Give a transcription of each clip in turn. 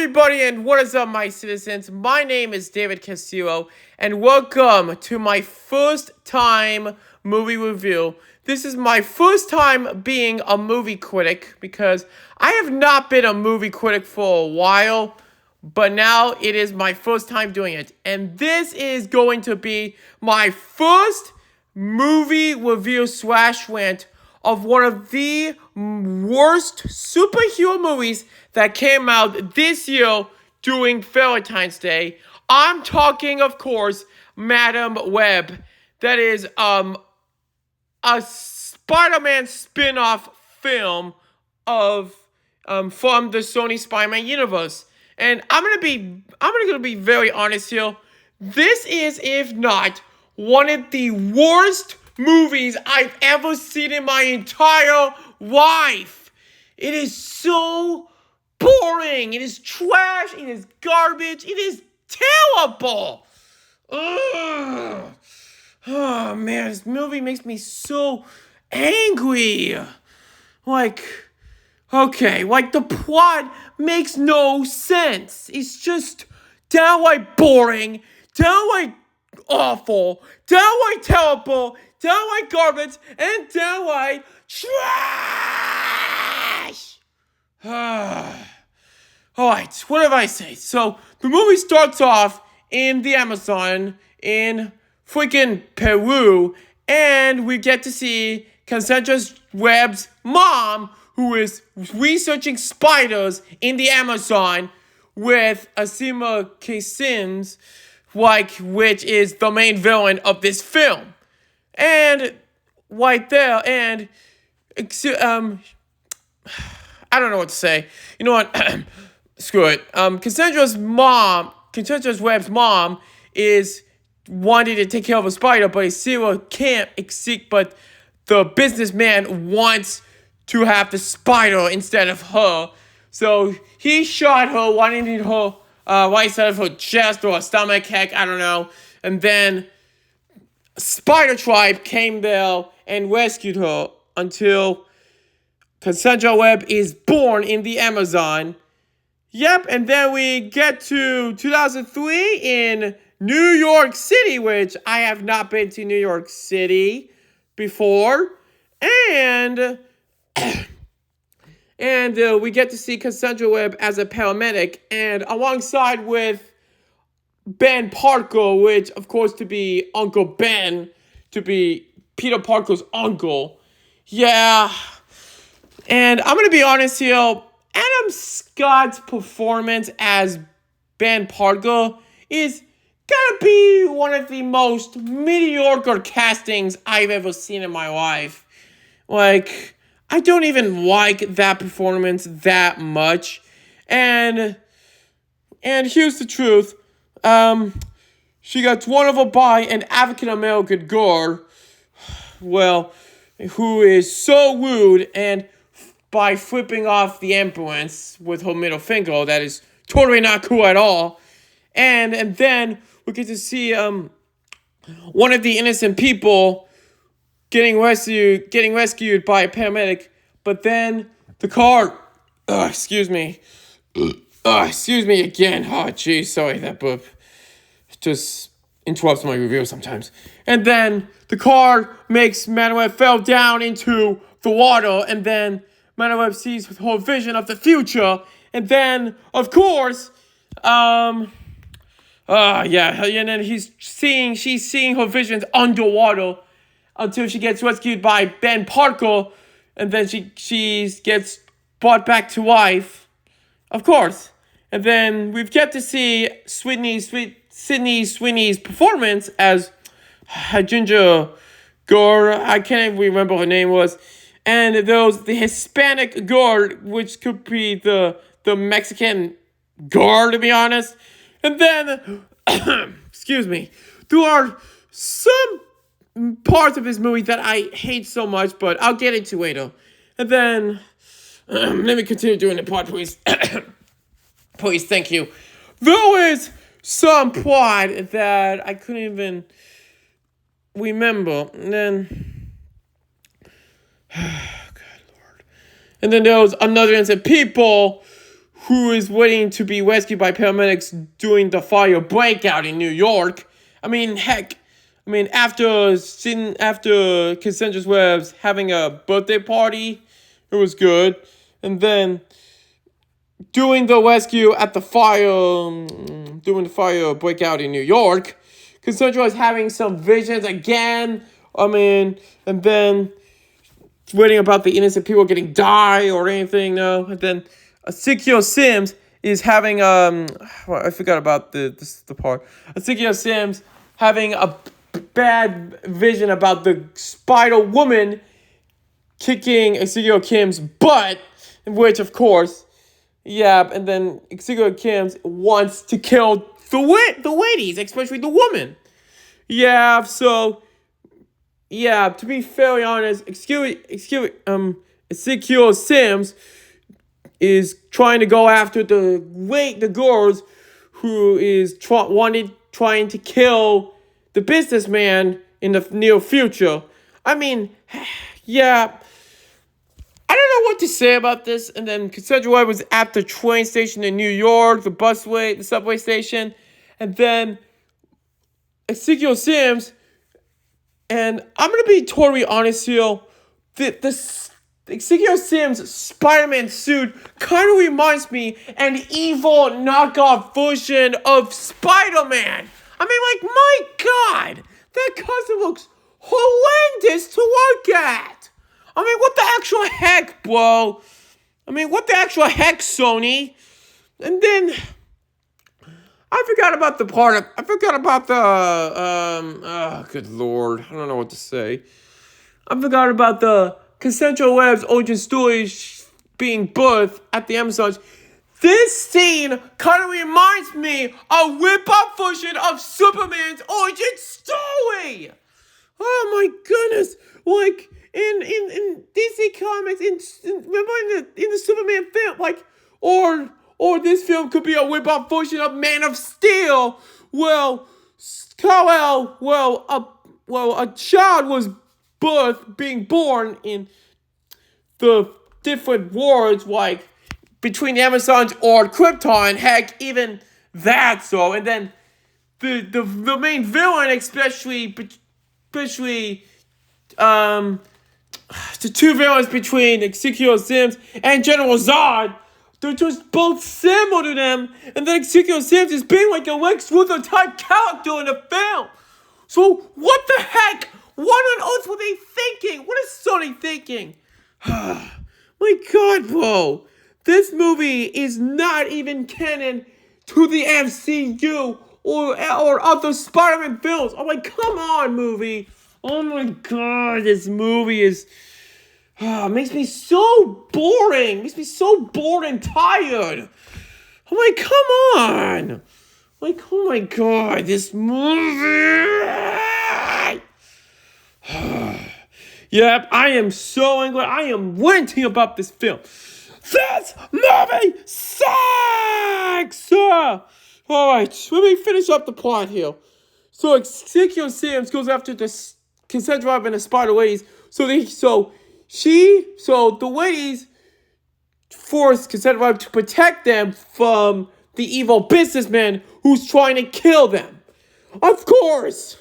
everybody, and what is up, my citizens? My name is David Castillo, and welcome to my first time movie review. This is my first time being a movie critic because I have not been a movie critic for a while, but now it is my first time doing it. And this is going to be my first movie review / rant of one of the worst superhero movies that came out this year during Valentine's Day. I'm talking, of course, Madam Web. That is a Spider-Man spin-off film of from the Sony Spider-Man universe. And I'm gonna be very honest here. This is, if not, one of the worst movies I've ever seen in my entire life. It is so boring. It is trash. It is garbage. It is terrible. Ugh. Oh man, this movie makes me so angry. The plot makes no sense. It's just downright boring, downright awful, downright terrible, downright garbage, and downright trash. Alright, what did I say? So, the movie starts off in the Amazon, in freaking Peru, and we get to see Cassandra Webb's mom, who is researching spiders in the Amazon with Asima K. Sims, which is the main villain of this film. And right there, and I don't know what to say. You know what? Screw it. Cassandra Webb's mom is wanting to take care of a spider, but Asima can't exceed, but the businessman wants to have the spider instead of her. So he shot her, wanting her right side of her chest or stomach, heck, I don't know. And then Spider Tribe came there and rescued her until Cassandra Webb is born in the Amazon. Yep, and then we get to 2003 in New York City, which I have not been to New York City before. And we get to see Cassandra Webb as a paramedic, and alongside with Ben Parker, which, of course, to be Uncle Ben, to be Peter Parker's uncle. Yeah. And I'm going to be honest here, Adam Scott's performance as Ben Parker is going to be one of the most mediocre castings I've ever seen in my life. I don't even like that performance that much. And here's the truth. She got run over by an African-American girl, who is so rude, and by flipping off the ambulance with her middle finger, that is totally not cool at all. And then we get to see one of the innocent people getting rescued by a paramedic, but then the car, excuse me again, oh jeez, sorry, that burp just interrupts my review sometimes. And then the car makes Manuel fell down into the water, and then Manuel sees her vision of the future, and then, of course, and then she's seeing her visions underwater, until she gets rescued by Ben Parker, and then she gets brought back to life, of course. And then we've get to see Sydney Sweeney's performance as a ginger girl. I can't even remember her name was. And the Hispanic girl, which could be the Mexican girl, to be honest. And then, excuse me, there are some parts of this movie that I hate so much, but I'll get into later. And then, let me continue doing the part, please. Please, thank you. There is some plot that I couldn't even remember. And then, God Lord. And then there was another innocent people who is waiting to be rescued by paramedics during the fire breakout in New York. I mean, heck, after Cassandra Webb's having a birthday party, it was good. And then doing the rescue at the fire, doing the fire breakout in New York, Cassandra was having some visions again. And then reading about the innocent people getting died or anything, no. And then Ezekiel Sims is having I forgot about the part. Ezekiel Sims having a bad vision about the Spider Woman kicking Ezekiel Kim's butt, which of course, yeah, and then Ezekiel Kim wants to kill the ladies, especially the woman. Yeah, so yeah, to be fairly honest, Ezekiel Sims is trying to go after the girls who is trying to kill the businessman in the near future. I mean, yeah, I don't know what to say about this. And then Cassandra Webb was at the train station in New York, the subway station, and then Ezekiel Sims. And I'm gonna be totally honest here. The Ezekiel Sims Spider-Man suit kind of reminds me an evil knockoff version of Spider-Man. I mean, like, my God, that costume looks horrendous to look at. I mean, what the actual heck, bro? I mean, what the actual heck, Sony? And then I forgot about the good Lord, I don't know what to say. I forgot about the Cassandra Webb's origin story being birthed at the Amazons. This scene kind of reminds me of a rip-off version of Superman's origin story. Oh my goodness! Like in DC Comics, remember in the Superman film, like or this film could be a rip-off version of Man of Steel. Well, a child was being born in the different worlds, like between the Amazons or Krypton, heck, even that. So, and then the main villain, especially the two villains between Ezekiel Sims and General Zod, they're just both similar to them. And then Ezekiel Sims is being like a Lex Luthor type character in the film. So what the heck? What on earth were they thinking? What is Sony thinking? My God, bro. This movie is not even canon to the MCU or other Spider-Man films. I'm like, come on, movie. Oh my God, this movie is... makes me so boring. Makes me so bored and tired. I'm like, come on. Like, oh my God, this movie... Yep, I am so angry. I am ranting about this film. This movie sucks! Alright, let me finish up the plot here. So, Ezekiel Sims goes after the Cassandra Webb and the Spider Ladies. So the ladies force Cassandra Webb to protect them from the evil businessman who's trying to kill them. Of course!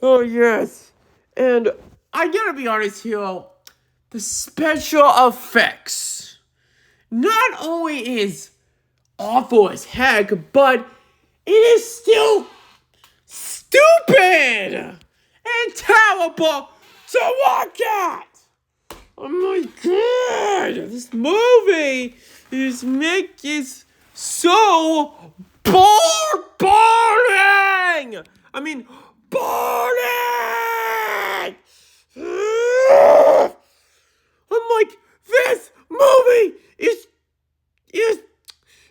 Oh, yes. And I gotta be honest here, the special effects not only is awful as heck, but it is still stupid and terrible to look at. Oh my God, this movie is so boring. I mean, boring. I'm like, this movie is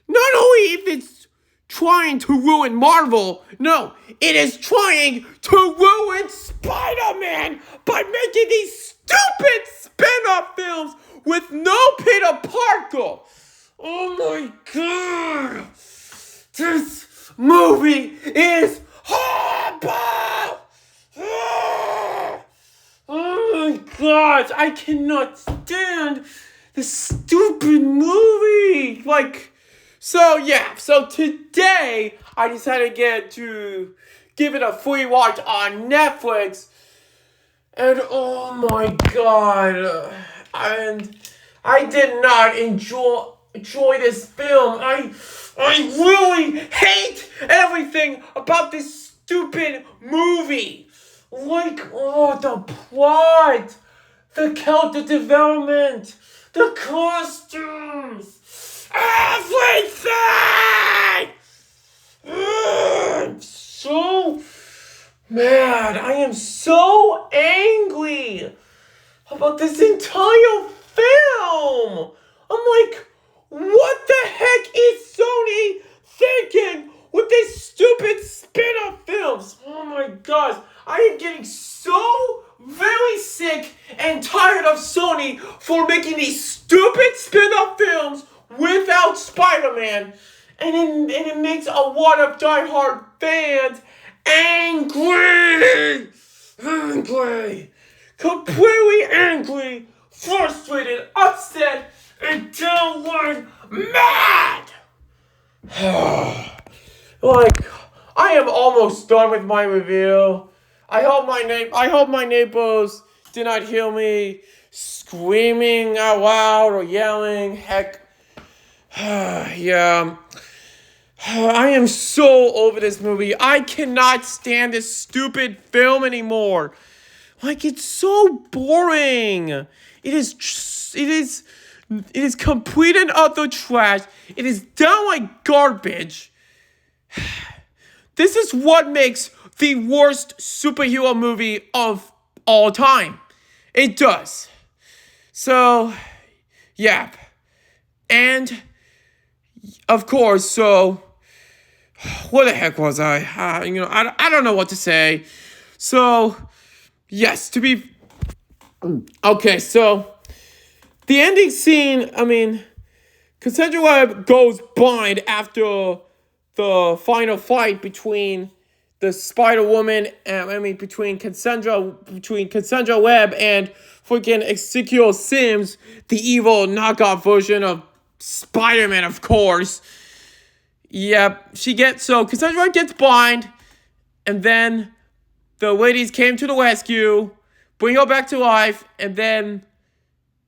not only if it's trying to ruin Marvel, no, it is trying to ruin Spider-Man by making these stupid spin-off films with no Peter Parker. Oh my God, this movie is horrible. Oh my God, I cannot stand this stupid movie. Like, So yeah, so today I decided to give it a free watch on Netflix, and oh my god, and I did not enjoy this film. I really hate everything about this stupid movie. Like, oh, the plot, the character development, the costumes, everything! I'm so mad. I am so angry about this entire film. I'm like, what the heck is Sony thinking with these stupid spin-off films? Oh my gosh, I am getting so very sick and tired of Sony for making these stupid spin-off films without Spider-Man. And it makes a lot of die-hard fans angry. Completely angry, frustrated, upset, and downright mad. Like, I am almost done with my review. I hope my neighbors did not hear me screaming out loud or yelling. Heck, yeah. I am so over this movie. I cannot stand this stupid film anymore. Like, it's so boring. It is complete and utter trash. It is downright garbage. This is what makes the worst superhero movie of all time. It does. So, yeah. And, of course, so, what the heck was I? I don't know what to say. So, yes, okay, so, the ending scene, Cassandra Webb goes blind after the final fight between the Spider-Woman, between Cassandra Webb and freaking Ezekiel Sims, the evil knockoff version of Spider-Man, of course. Yep, Cassandra Webb gets blind, and then the ladies came to the rescue, bring her back to life, and then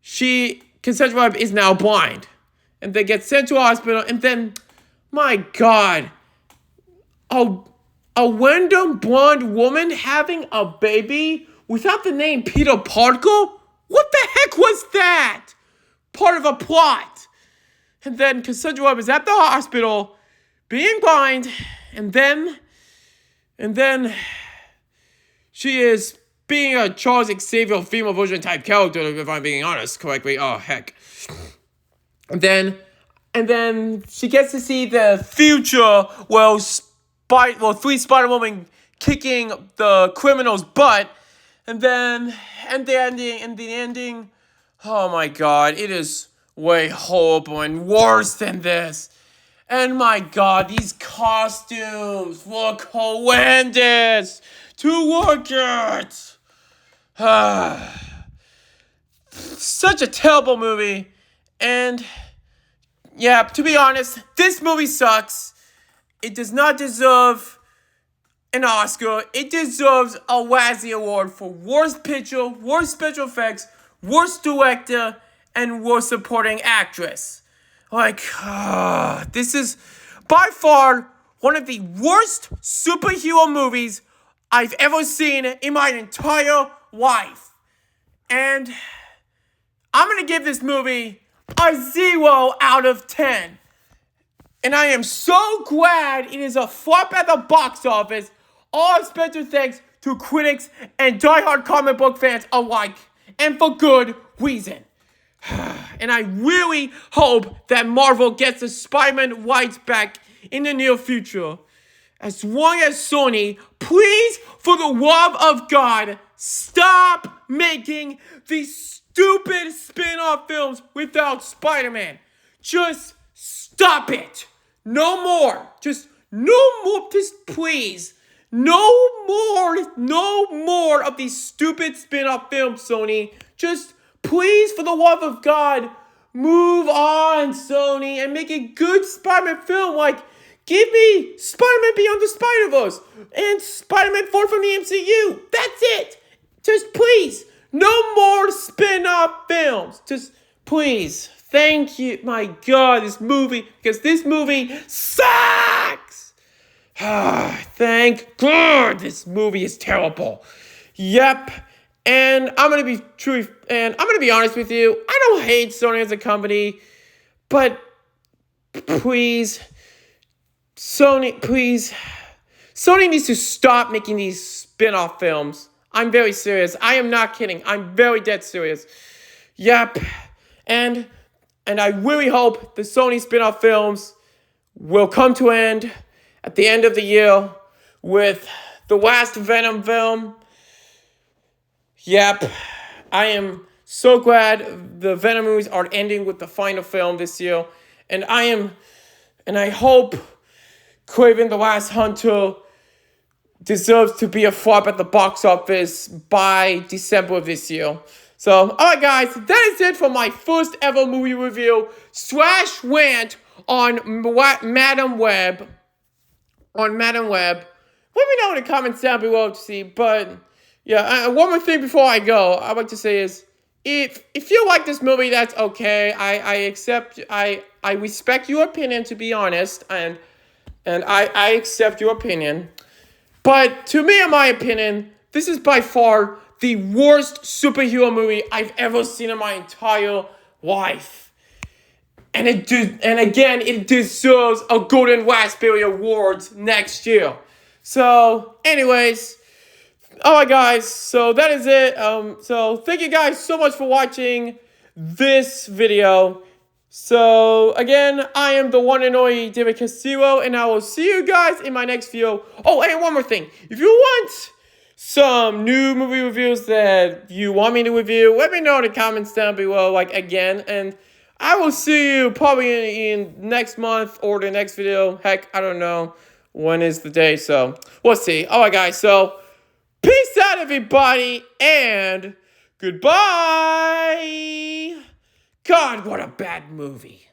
Cassandra Webb is now blind. And they get sent to a hospital, and then, my God, a random blonde woman having a baby without the name Peter Parker? What the heck was that? Part of a plot. And then Cassandra Webb is at the hospital, being blind, and then she is being a Charles Xavier female version type character, if I'm being honest correctly. Oh, heck. And then she gets to see the future, three Spider-Woman kicking the criminal's butt. And the ending, oh my God, it is way horrible and worse than this. And my God, these costumes look horrendous to look at. Such a terrible movie. And yeah, to be honest, this movie sucks. It does not deserve an Oscar. It deserves a Razzie Award for Worst Picture, Worst Special Effects, Worst Director, and Worst Supporting Actress. This is by far one of the worst superhero movies I've ever seen in my entire life. And I'm going to give this movie a 0 out of 10. And I am so glad it is a flop at the box office. All special thanks to critics and diehard comic book fans alike. And for good reason. And I really hope that Marvel gets the Spider-Man rights back in the near future. As long as Sony, please, for the love of God, stop making these stupid spin-off films without Spider-Man. Just stop it. No more. Just please. No more of these stupid spin-off films, Sony. Just please, for the love of God, Move on, Sony, and make a good Spider-Man film. Like, give me Spider-Man Beyond the Spider-Verse and Spider-Man 4 from the MCU. That's it. Just please, no more spin-off films. Just please. Thank you. My God, this movie, because this movie sucks. Thank God this movie is terrible. Yep. And I'm gonna be honest with you. I don't hate Sony as a company, but please, Sony needs to stop making these spin-off films. I'm very serious. I am not kidding. I'm very dead serious. Yep. And I really hope the Sony spin-off films will come to an end at the end of the year with the last Venom film. Yep, I am so glad the Venom movies are ending with the final film this year. And I hope Kraven the Last Hunter deserves to be a flop at the box office by December of this year. So, alright guys, that is it for my first ever movie review / rant on Madam Web. Let me know in the comments down below to see, but yeah, one more thing before I go, I'd like to say is, if you like this movie, that's okay. I respect your opinion, to be honest, and I accept your opinion. But to me, in my opinion, this is by far the worst superhero movie I've ever seen in my entire life. And it deserves a Golden Raspberry Award next year. So, anyways, alright guys, so that is it. So thank you guys so much for watching this video. So again, I am the one and only David Castillo, and I will see you guys in my next video. Oh, and one more thing. If you want some new movie reviews that you want me to review, let me know in the comments down below, again, and I will see you probably in next month or the next video. Heck, I don't know when is the day, so we'll see. Alright guys, so peace out, everybody, and goodbye. God, what a bad movie.